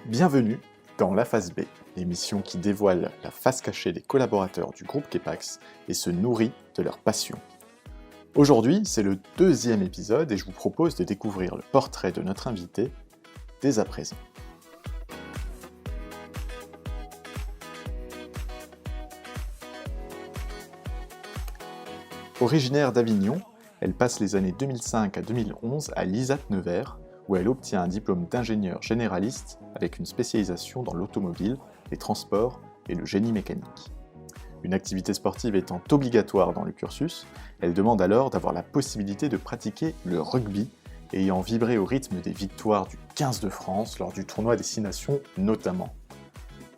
Bienvenue dans La Face B, l'émission qui dévoile la face cachée des collaborateurs du groupe Kepax et se nourrit de leur passion. Aujourd'hui, c'est le 2e épisode et je vous propose de découvrir le portrait de notre invité dès à présent. Originaire d'Avignon, elle passe les années 2005 à 2011 à l'ISAT Nevers, où elle obtient un diplôme d'ingénieur généraliste avec une spécialisation dans l'automobile, les transports et le génie mécanique. Une activité sportive étant obligatoire dans le cursus, elle demande alors d'avoir la possibilité de pratiquer le rugby, ayant vibré au rythme des victoires du 15 de France lors du tournoi des 6 nations notamment.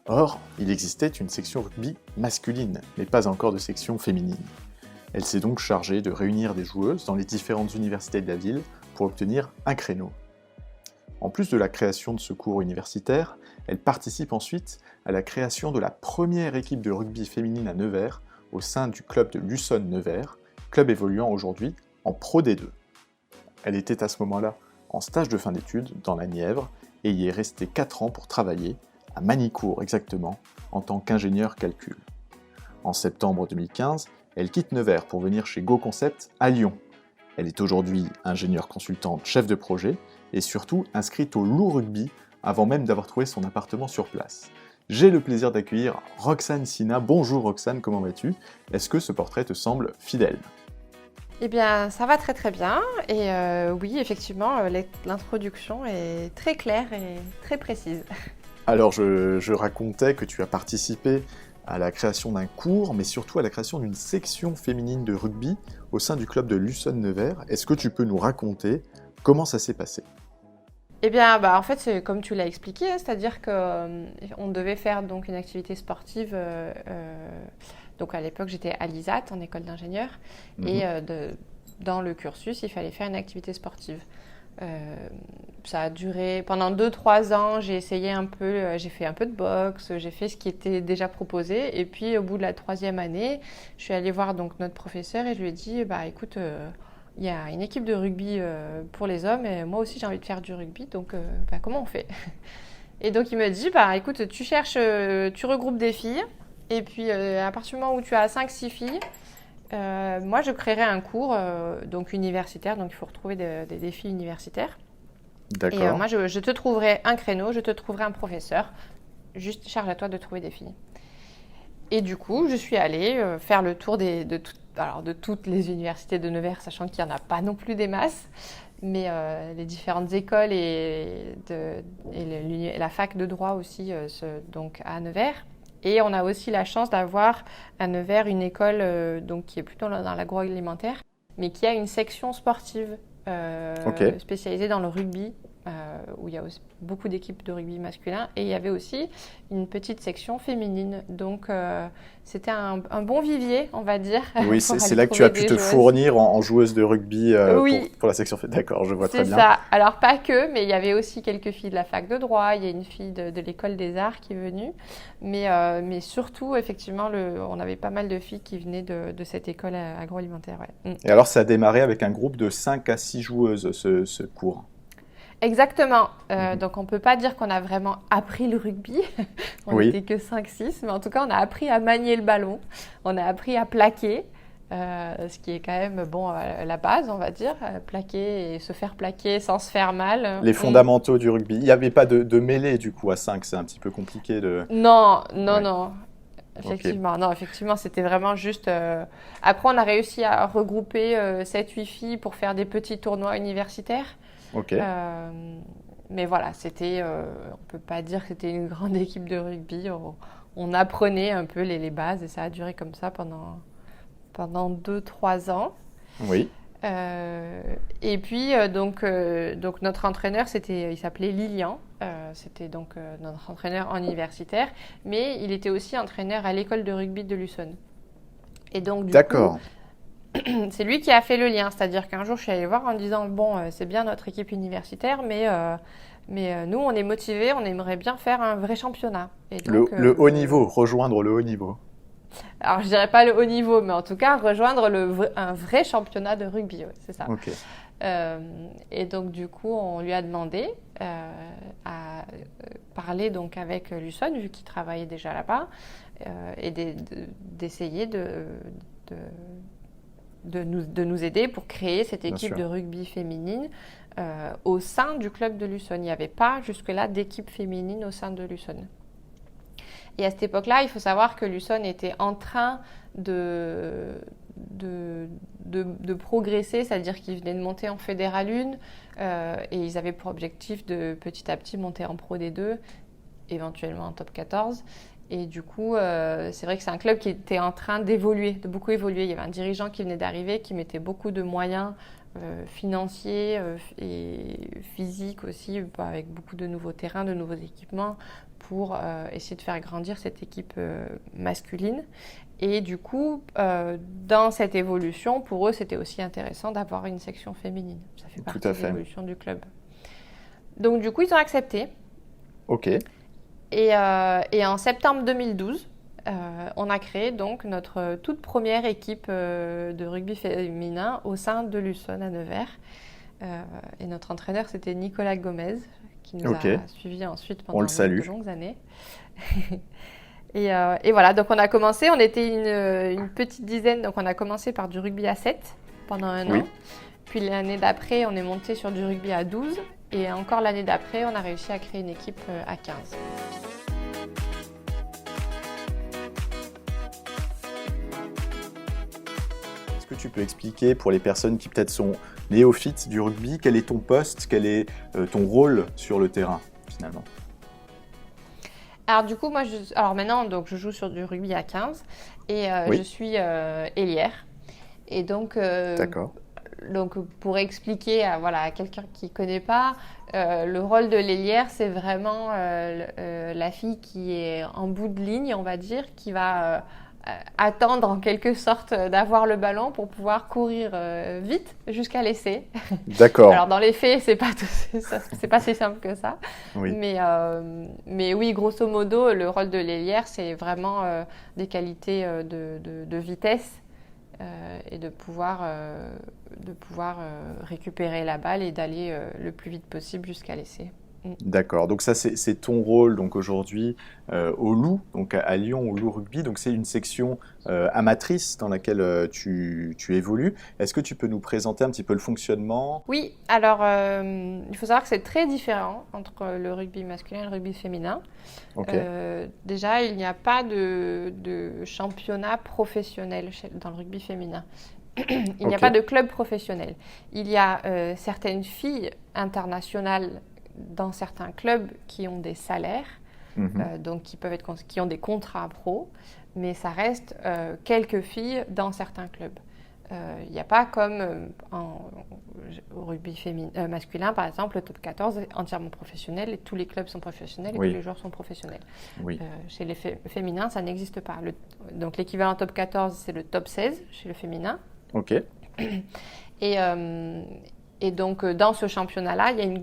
Or, il existait une section rugby masculine, mais pas encore de section féminine. Elle s'est donc chargée de réunir des joueuses dans les différentes universités de la ville pour obtenir un créneau. En plus de la création de ce cours universitaire, elle participe ensuite à la création de la première équipe de rugby féminine à Nevers au sein du club de Luçonne Nevers, club évoluant aujourd'hui en Pro D2. Elle était à ce moment-là en stage de fin d'études dans la Nièvre et y est restée 4 ans pour travailler, à Manicourt exactement, en tant qu'ingénieur calcul. En septembre 2015, elle quitte Nevers pour venir chez Go Concept à Lyon. Elle est aujourd'hui ingénieure consultante chef de projet et surtout inscrite au Loup Rugby avant même d'avoir trouvé son appartement sur place. J'ai le plaisir d'accueillir Roxane Sina. Bonjour Roxane, comment vas-tu ? Est-ce que ce portrait te semble fidèle ? Eh bien, ça va très très bien et oui, effectivement, l'introduction est très claire et très précise. Alors, je racontais que tu as participé à la création d'un cours, mais surtout à la création d'une section féminine de rugby au sein du club de Luçonne Nevers. Est-ce que tu peux nous raconter comment ça s'est passé ? Eh bien, en fait, c'est comme tu l'as expliqué, c'est-à-dire qu'on devait faire donc une activité sportive. Donc à l'époque, j'étais à l'ISAT, en école d'ingénieur, et dans le cursus, il fallait faire une activité sportive. Ça a duré pendant 2-3 ans, j'ai essayé un peu, j'ai fait un peu de boxe, j'ai fait ce qui était déjà proposé, et puis au bout de la 3e année, je suis allée voir donc notre professeur et je lui ai dit, écoute, il y a une équipe de rugby pour les hommes et moi aussi j'ai envie de faire du rugby, donc comment on fait ? Et donc il me dit, écoute, tu cherches, tu regroupes des filles, et puis à partir du moment où tu as 5-6 filles, moi, je créerai un cours donc universitaire, donc il faut retrouver des filles universitaires. D'accord. Et moi, je te trouverai un créneau, je te trouverai un professeur. Juste charge à toi de trouver des filles. Et du coup, je suis allée faire le tour de toutes les universités de Nevers, sachant qu'il n'y en a pas non plus des masses, mais les différentes écoles et la fac de droit aussi, donc à Nevers. Et on a aussi la chance d'avoir à Nevers une école donc, qui est plutôt dans l'agroalimentaire, mais qui a une section sportive spécialisée dans le rugby, où il y a aussi beaucoup d'équipes de rugby masculin. Et il y avait aussi une petite section féminine. Donc c'était un bon vivier, on va dire. Oui, c'est là que tu as pu te fournir en joueuse de rugby oui. pour la section féminine. D'accord, je vois très bien. C'est ça. Alors pas que, mais il y avait aussi quelques filles de la fac de droit. Il y a une fille de l'école des arts qui est venue. Mais surtout, effectivement, on avait pas mal de filles qui venaient de cette école agroalimentaire. Ouais. Et alors, ça a démarré avec un groupe de 5 à 6 joueuses, ce cours. Exactement. Donc, on ne peut pas dire qu'on a vraiment appris le rugby. On n'était que 5-6. Mais en tout cas, on a appris à manier le ballon. On a appris à plaquer, ce qui est quand même la base, on va dire. Plaquer et se faire plaquer sans se faire mal. Les fondamentaux du rugby. Il n'y avait pas de mêlée, du coup, à 5. C'est un petit peu compliqué de... Non. Effectivement, okay. Non, effectivement, c'était vraiment juste... Après, on a réussi à regrouper 7-8 filles pour faire des petits tournois universitaires. Okay. Mais voilà, on peut pas dire que c'était une grande équipe de rugby. On apprenait un peu les bases et ça a duré comme ça pendant 2-3 ans. Oui. Et puis donc notre entraîneur, il s'appelait Lilian. C'était donc notre entraîneur en universitaire, mais il était aussi entraîneur à l'école de rugby de Luçonne. Et donc du D'accord. coup, c'est lui qui a fait le lien, c'est-à-dire qu'un jour je suis allée voir en disant c'est bien notre équipe universitaire, mais nous on est motivés, on aimerait bien faire un vrai championnat. Et donc, le haut niveau, rejoindre le haut niveau. Alors je dirais pas le haut niveau, mais en tout cas rejoindre un vrai championnat de rugby, ouais, c'est ça. Okay. Et donc, du coup, on lui a demandé à parler donc, avec l'USON, vu qu'il travaillait déjà là-bas, et d'essayer de nous aider pour créer cette équipe de rugby féminine au sein du club de l'USON. Il n'y avait pas jusque-là d'équipe féminine au sein de l'USON. Et à cette époque-là, il faut savoir que l'USON était en train de progresser, c'est-à-dire qu'ils venaient de monter en Fédéral 1 et ils avaient pour objectif de petit à petit monter en Pro D2, éventuellement en Top 14. Et du coup, c'est vrai que c'est un club qui était en train d'évoluer, de beaucoup évoluer. Il y avait un dirigeant qui venait d'arriver, qui mettait beaucoup de moyens financiers et physiques aussi, avec beaucoup de nouveaux terrains, de nouveaux équipements, pour essayer de faire grandir cette équipe masculine. Et du coup, dans cette évolution, pour eux, c'était aussi intéressant d'avoir une section féminine. Ça fait partie de l'évolution du club. Donc du coup, ils ont accepté. Ok. Et en septembre 2012, on a créé donc notre toute première équipe de rugby féminin au sein de l'USON à Nevers. Et notre entraîneur, c'était Nicolas Gomez, qui nous a suivis ensuite pendant de longues années. Et voilà, donc on a commencé, on était une petite dizaine, donc on a commencé par du rugby à 7 pendant un an. Puis l'année d'après, on est monté sur du rugby à 12. Et encore l'année d'après, on a réussi à créer une équipe à 15. Est-ce que tu peux expliquer pour les personnes qui peut-être sont néophytes du rugby, quel est ton poste, quel est ton rôle sur le terrain finalement? Alors du coup, moi, maintenant, donc, je joue sur du rugby à 15 et je suis ailière. Et donc, D'accord. Donc, pour expliquer à quelqu'un qui ne connaît pas, le rôle de l'ailière, c'est vraiment la fille qui est en bout de ligne, on va dire, qui va attendre en quelque sorte d'avoir le ballon pour pouvoir courir vite jusqu'à l'essai. D'accord. Alors, dans les faits, c'est pas si simple que ça. Oui. Mais oui, grosso modo, le rôle de l'ailière, c'est vraiment des qualités de vitesse. Et de pouvoir récupérer la balle et d'aller le plus vite possible jusqu'à l'essai. D'accord, donc ça c'est ton rôle donc aujourd'hui au Loup, donc à Lyon au Loup Rugby, donc c'est une section amatrice dans laquelle tu évolues. Est-ce que tu peux nous présenter un petit peu le fonctionnement? Oui, alors il faut savoir que c'est très différent entre le rugby masculin et le rugby féminin. Déjà, il n'y a pas de championnat professionnel dans le rugby féminin. Il n'y a pas de club professionnel. Il y a certaines filles internationales dans certains clubs qui ont des salaires, donc qui ont des contrats pro, mais ça reste quelques filles dans certains clubs. Il n'y a pas comme au rugby masculin, par exemple, le top 14 est entièrement professionnel et tous les clubs sont professionnels et tous les joueurs sont professionnels. Chez les féminins, ça n'existe pas. Donc l'équivalent top 14, c'est le top 16 chez le féminin. Et donc dans ce championnat-là, il y a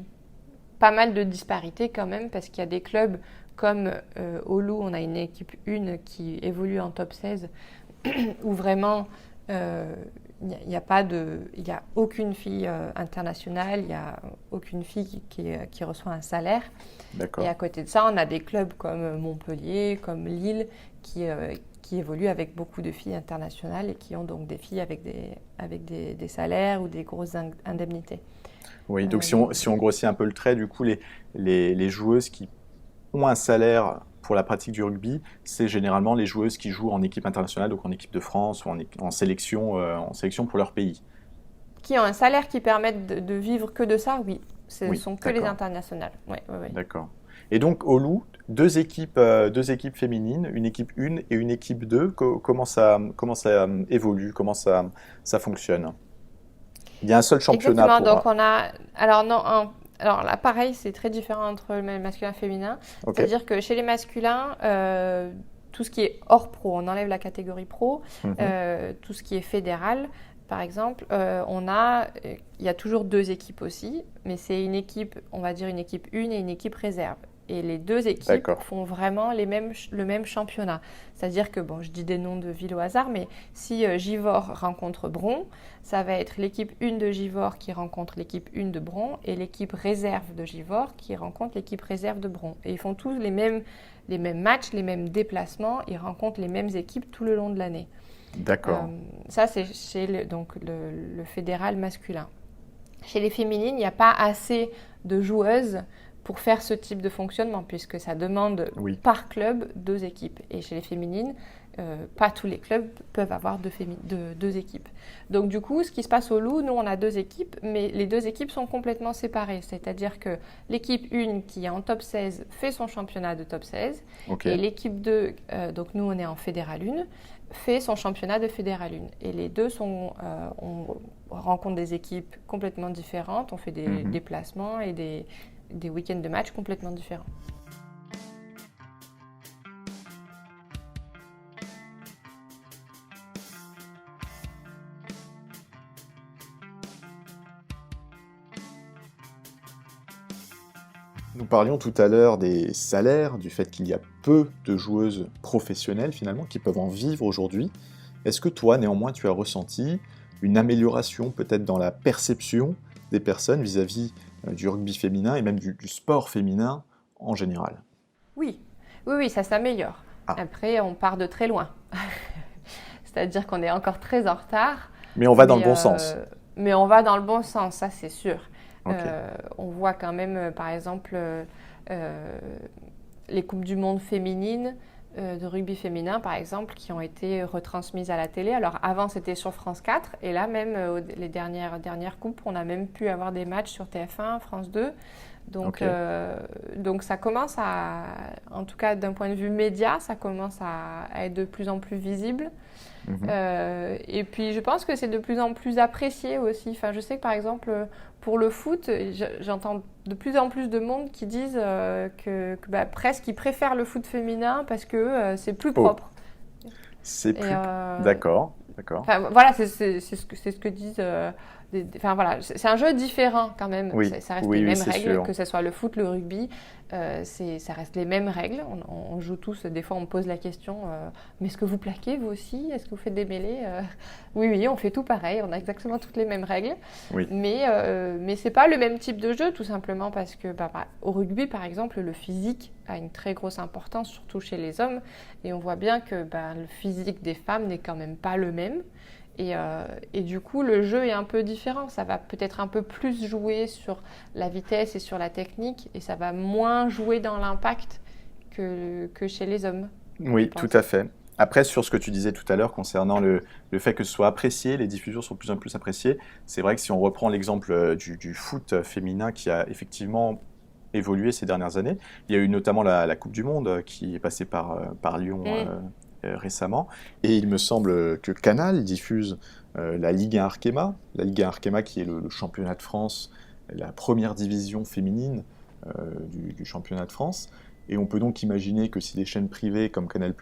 pas mal de disparités quand même, parce qu'il y a des clubs comme au Loup, on a une équipe 1 qui évolue en top 16, où vraiment il n'y a aucune fille internationale, il n'y a aucune fille qui reçoit un salaire. Et à côté de ça, on a des clubs comme Montpellier, comme Lille, qui évoluent avec beaucoup de filles internationales et qui ont donc des filles avec des salaires ou des grosses indemnités. Oui, donc si on grossit un peu le trait, du coup, les joueuses qui ont un salaire pour la pratique du rugby, c'est généralement les joueuses qui jouent en équipe internationale, donc en équipe de France ou en sélection pour leur pays. Qui ont un salaire qui permettent de vivre que de ça, oui. Ce ne sont que les internationales. Ouais. D'accord. Et donc, au Loup, deux équipes féminines, une équipe 1 et une équipe 2. Comment ça évolue, comment ça fonctionne? Il y a un seul championnat. Exactement, donc on a... Alors là, pareil, c'est très différent entre le masculin et le féminin. C'est-à-dire que chez les masculins, tout ce qui est hors pro, on enlève la catégorie pro, tout ce qui est fédéral, par exemple, il y a toujours deux équipes aussi, mais c'est une équipe, on va dire une équipe 1 et une équipe réserve. Et les deux équipes D'accord. font vraiment le même championnat. C'est-à-dire que, bon, je dis des noms de villes au hasard, mais si Givors rencontre Bron, ça va être l'équipe 1 de Givors qui rencontre l'équipe 1 de Bron et l'équipe réserve de Givors qui rencontre l'équipe réserve de Bron. Et ils font tous les mêmes matchs, les mêmes déplacements, ils rencontrent les mêmes équipes tout le long de l'année. D'accord. Ça, c'est chez le fédéral masculin. Chez les féminines, il n'y a pas assez de joueuses pour faire ce type de fonctionnement, puisque ça demande par club 2 équipes. Et chez les féminines, pas tous les clubs peuvent avoir deux équipes. Donc du coup, ce qui se passe au Loup, nous on a 2 équipes, mais les 2 équipes sont complètement séparées. C'est-à-dire que l'équipe 1 qui est en top 16 fait son championnat de top 16, et l'équipe 2, donc nous on est en fédéral 1, fait son championnat de fédéral 1. Et les deux on rencontre des équipes complètement différentes, on fait des déplacements et des week-ends de match complètement différents. Nous parlions tout à l'heure des salaires, du fait qu'il y a peu de joueuses professionnelles finalement qui peuvent en vivre aujourd'hui. Est-ce que toi, néanmoins, tu as ressenti une amélioration peut-être dans la perception des personnes vis-à-vis du rugby féminin et même du sport féminin en général? Oui, ça s'améliore. Après, on part de très loin. C'est-à-dire qu'on est encore très en retard. Mais on va dans le bon sens. Mais on va dans le bon sens, ça c'est sûr. Okay. On voit quand même, par exemple, les Coupes du Monde féminines, de rugby féminin, par exemple, qui ont été retransmises à la télé. Alors, avant, c'était sur France 4. Et là, même, les dernières Coupes, on a même pu avoir des matchs sur TF1, France 2. Donc, donc ça commence à, en tout cas d'un point de vue média, ça commence à être de plus en plus visible. Et puis je pense que c'est de plus en plus apprécié aussi. Enfin, je sais que par exemple pour le foot, j'entends de plus en plus de monde qui disent que presque ils préfèrent le foot féminin parce que c'est plus propre. C'est plus... D'accord. Enfin, voilà, c'est ce que disent. Enfin voilà, c'est un jeu différent quand même. Ça reste les mêmes règles, sûr. Que ce soit le foot, le rugby, ça reste les mêmes règles. On joue tous. Des fois, on me pose la question mais est-ce que vous plaquez vous aussi? Est-ce que vous faites des mêlées? Oui, on fait tout pareil. On a exactement toutes les mêmes règles. Mais c'est pas le même type de jeu, tout simplement parce que au rugby, par exemple, le physique a une très grosse importance, surtout chez les hommes. Et on voit bien que le physique des femmes n'est quand même pas le même. Et du coup, le jeu est un peu différent. Ça va peut-être un peu plus jouer sur la vitesse et sur la technique, et ça va moins jouer dans l'impact que chez les hommes. Oui, tout à fait. Après, sur ce que tu disais tout à l'heure concernant le fait que ce soit apprécié, les diffusions sont de plus en plus appréciées, c'est vrai que si on reprend l'exemple du foot féminin qui a effectivement évolué ces dernières années, il y a eu notamment la Coupe du Monde qui est passée par Lyon récemment, et il me semble que Canal diffuse la Ligue 1 Arkema, qui est le championnat de France, la première division féminine du championnat de France, et on peut donc imaginer que si des chaînes privées comme Canal+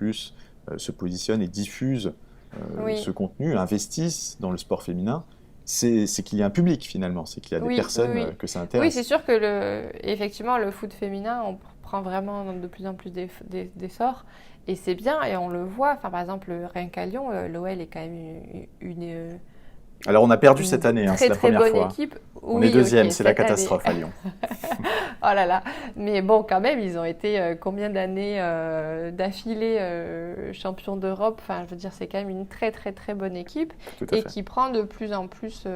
se positionnent et diffusent ce contenu, investissent dans le sport féminin, c'est qu'il y a un public finalement, c'est qu'il y a des personnes que ça intéresse. Oui, c'est sûr que effectivement le foot féminin, on prend vraiment de plus en plus d'essor. Et c'est bien, et on le voit. Enfin, par exemple, rien qu'à Lyon, l'OL est quand même une alors, on a perdu cette année, c'est la première fois. Très bonne équipe. On est deuxième, c'est la catastrophe à Lyon. Oh là là. Mais bon, quand même, ils ont été combien d'années d'affilée champions d'Europe. Enfin, je veux dire, c'est quand même une très, très, très bonne équipe. Et qui prend de plus en plus...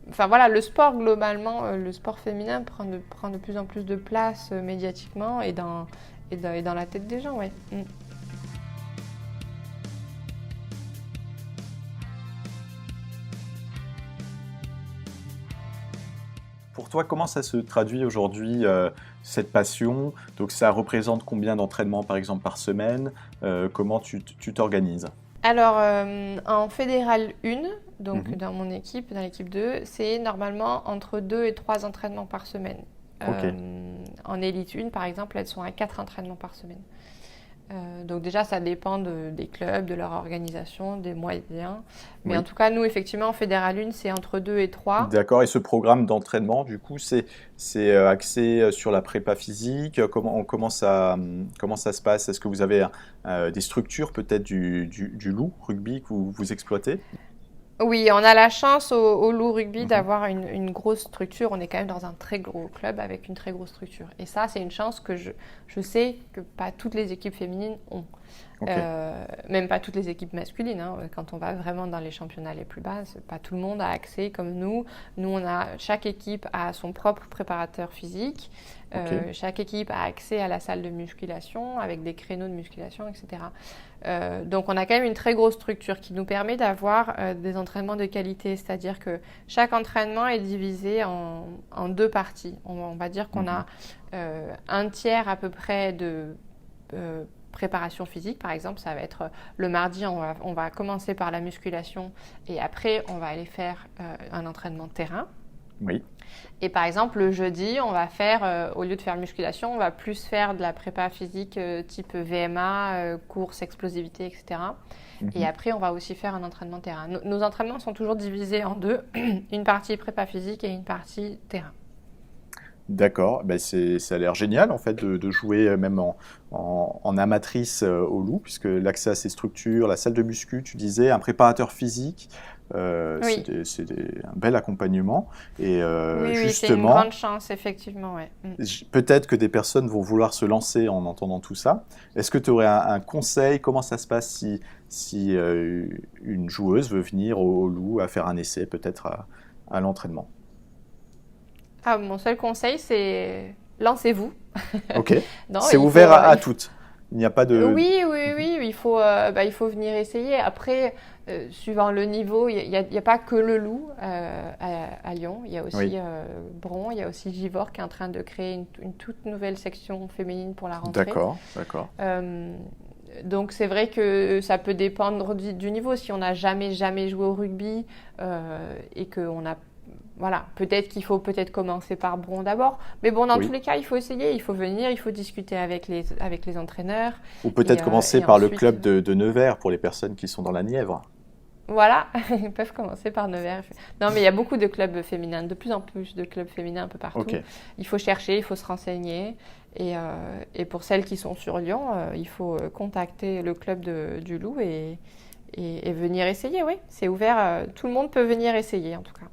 Enfin voilà, le sport globalement, le sport féminin prend de plus en plus de place médiatiquement et dans la tête des gens, ouais. Pour toi, comment ça se traduit aujourd'hui, cette passion? Donc ça représente combien d'entraînements par exemple par semaine? Comment tu t'organises? Alors, en fédéral 1, donc dans mon équipe, dans l'équipe 2, c'est normalement entre 2 et 3 entraînements par semaine. En élite 1, par exemple, elles sont à 4 entraînements par semaine. Donc déjà, ça dépend des clubs, de leur organisation, des moyens. Mais Oui. en tout cas, nous, effectivement, en Fédéral 1, c'est entre 2 et 3. D'accord. Et ce programme d'entraînement, du coup, c'est axé sur la prépa physique. Comment ça se passe? Est-ce que vous avez des structures peut-être du loup rugby que vous exploitez? Oui, on a la chance au Loup Rugby Mhm. d'avoir une grosse structure. On est quand même dans un très gros club avec une très grosse structure. Et ça, c'est une chance que je sais que pas toutes les équipes féminines ont. Ok. Même pas toutes les équipes masculines, hein. Quand on va vraiment dans les championnats les plus bas, pas tout le monde a accès comme nous. Nous, chaque équipe a son propre préparateur physique. Ok. Chaque équipe a accès à la salle de musculation avec des créneaux de musculation, etc. Donc on a quand même une très grosse structure qui nous permet d'avoir des entraînements de qualité, c'est-à-dire que chaque entraînement est divisé en 2 parties. On va dire qu'on a un tiers à peu près de préparation physique, par exemple. Ça va être le mardi, on va commencer par la musculation et après on va aller faire un entraînement de terrain. Oui. Et par exemple, le jeudi, on va faire, au lieu de faire musculation, on va plus faire de la prépa physique type VMA, course, explosivité, etc. Et Mhm. après, on va aussi faire un entraînement terrain. Nos entraînements sont toujours divisés en 2, une partie prépa physique et une partie terrain. D'accord, ben ça a l'air génial en fait de jouer même en amatrice au loup, puisque l'accès à ces structures, la salle de muscu, tu disais, un préparateur physique, Oui, un bel accompagnement. Et oui, c'est une justement, grande chance, effectivement, ouais. peut-être que des personnes vont vouloir se lancer en entendant tout ça. Est-ce que tu aurais un conseil? Comment ça se passe si une joueuse veut venir au loup à faire un essai peut-être à l'entraînement? Ah, mon seul conseil, c'est lancez-vous. Ok, Non, c'est ouvert à toutes. Il n'y a pas de... Oui, oui, Mhm. oui, il faut venir essayer. Après, suivant le niveau, il y a pas que le Loup à Lyon. Il y a aussi Oui, Bron, il y a aussi Givors qui est en train de créer une toute nouvelle section féminine pour la rentrée. d'accord, d'accord. Euh, donc c'est vrai que ça peut dépendre du niveau. Si on n'a jamais joué au rugby et qu'on a voilà, peut-être qu'il faut commencer par Bron d'abord. Mais bon, dans tous Oui. les cas, il faut essayer, il faut venir, il faut discuter avec les entraîneurs. Ou peut-être commencer Et par le ensuite, club de Nevers pour les personnes qui sont dans la Nièvre. voilà, ils peuvent commencer par Nevers. Non, mais il y a beaucoup de clubs féminins, de plus en plus de clubs féminins un peu Ok, partout. Il faut chercher, il faut se renseigner. Et pour celles qui sont sur Lyon, il faut contacter le club du Loup et venir essayer, oui. C'est ouvert, tout le monde peut venir essayer en tout cas.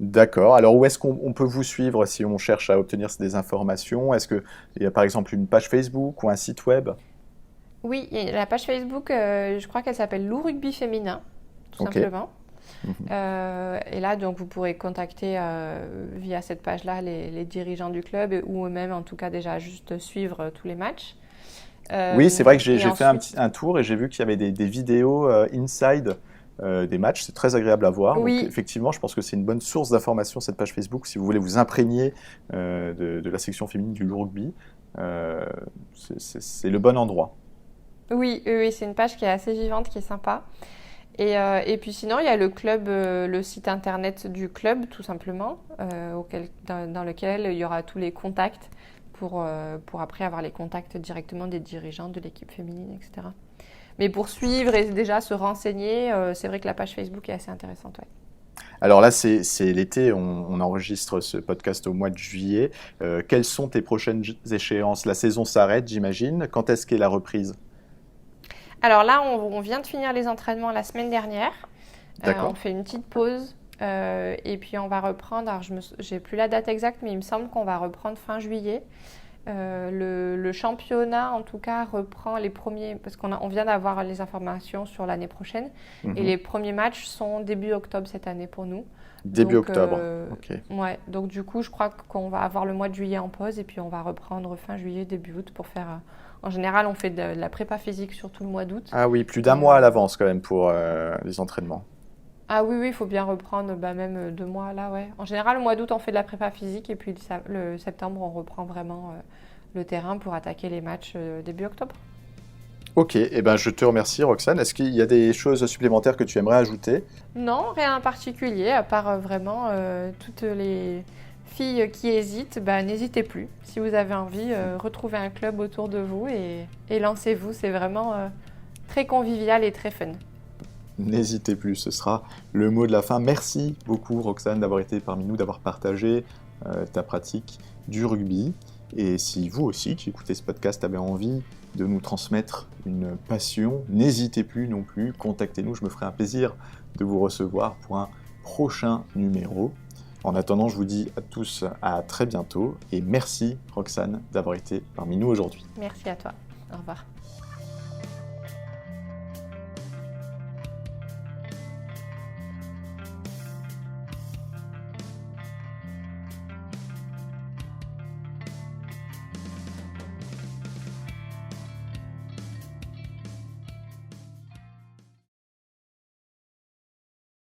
d'accord. Alors où est-ce qu'on peut vous suivre si on cherche à obtenir des informations? Est-ce qu'il y a par exemple une page Facebook ou un site web? Oui, et la page Facebook, je crois qu'elle s'appelle Loup Rugby Féminin, tout Ok. simplement. Mhm. Et là, donc, vous pourrez contacter via cette page-là les dirigeants du club ou eux-mêmes, en tout cas, déjà juste suivre tous les matchs. Oui, c'est vrai que Et j'ai fait ensuite, un tour et j'ai vu qu'il y avait des vidéos inside des matchs. C'est très agréable à voir. Donc oui, effectivement, je pense que c'est une bonne source d'information cette page Facebook si vous voulez vous imprégner de la section féminine du Loup Rugby. Euh, c'est le bon endroit. oui, oui, oui, c'est une page qui est assez vivante, qui est sympa. Et puis sinon, il y a le club, le site internet du club, tout simplement, dans lequel il y aura tous les contacts pour après avoir les contacts directement des dirigeants de l'équipe féminine, etc. Mais pour suivre et déjà se renseigner, c'est vrai que la page Facebook est assez intéressante. Ouais. Alors là, c'est l'été, on enregistre ce podcast au mois de juillet. Quelles sont tes prochaines échéances? La saison s'arrête, j'imagine. Quand est-ce qu'est la reprise? Alors là, on vient de finir les entraînements la semaine dernière. On D'accord. fait une petite pause et puis on va reprendre. Alors, j'ai plus la date exacte, mais il me semble qu'on va reprendre fin juillet. Le championnat, en tout cas, reprend les premiers, parce on vient d'avoir les informations sur l'année prochaine, et Mhm. les premiers matchs sont début octobre cette année pour nous. Début Donc, octobre. Ok. ouais, donc du coup, je crois qu'on va avoir le mois de juillet en pause, et puis on va reprendre fin juillet, début août pour faire. En général, on fait de la prépa physique sur tout le mois d'août. Ah oui, plus d'un Et, mois à l'avance quand même pour les entraînements. ah oui, oui, il faut bien reprendre même 2 mois là, ouais. En général, le mois d'août, on fait de la prépa physique, et puis le septembre, on reprend vraiment le terrain pour attaquer les matchs début octobre. Ok, eh ben, je te remercie Roxane. Est-ce qu'il y a des choses supplémentaires que tu aimerais ajouter? Non, rien en particulier, à part vraiment toutes les filles qui hésitent, n'hésitez plus. Si vous avez envie, retrouvez un club autour de vous et lancez-vous. C'est vraiment très convivial et très fun. N'hésitez plus, ce sera le mot de la fin. Merci beaucoup Roxane d'avoir été parmi nous, d'avoir partagé ta pratique du rugby. Et si vous aussi, qui écoutez ce podcast, avez envie de nous transmettre une passion, n'hésitez plus non plus, contactez-nous, je me ferai un plaisir de vous recevoir pour un prochain numéro. En attendant, je vous dis à tous à très bientôt et merci Roxane d'avoir été parmi nous aujourd'hui. Merci à toi. Au revoir.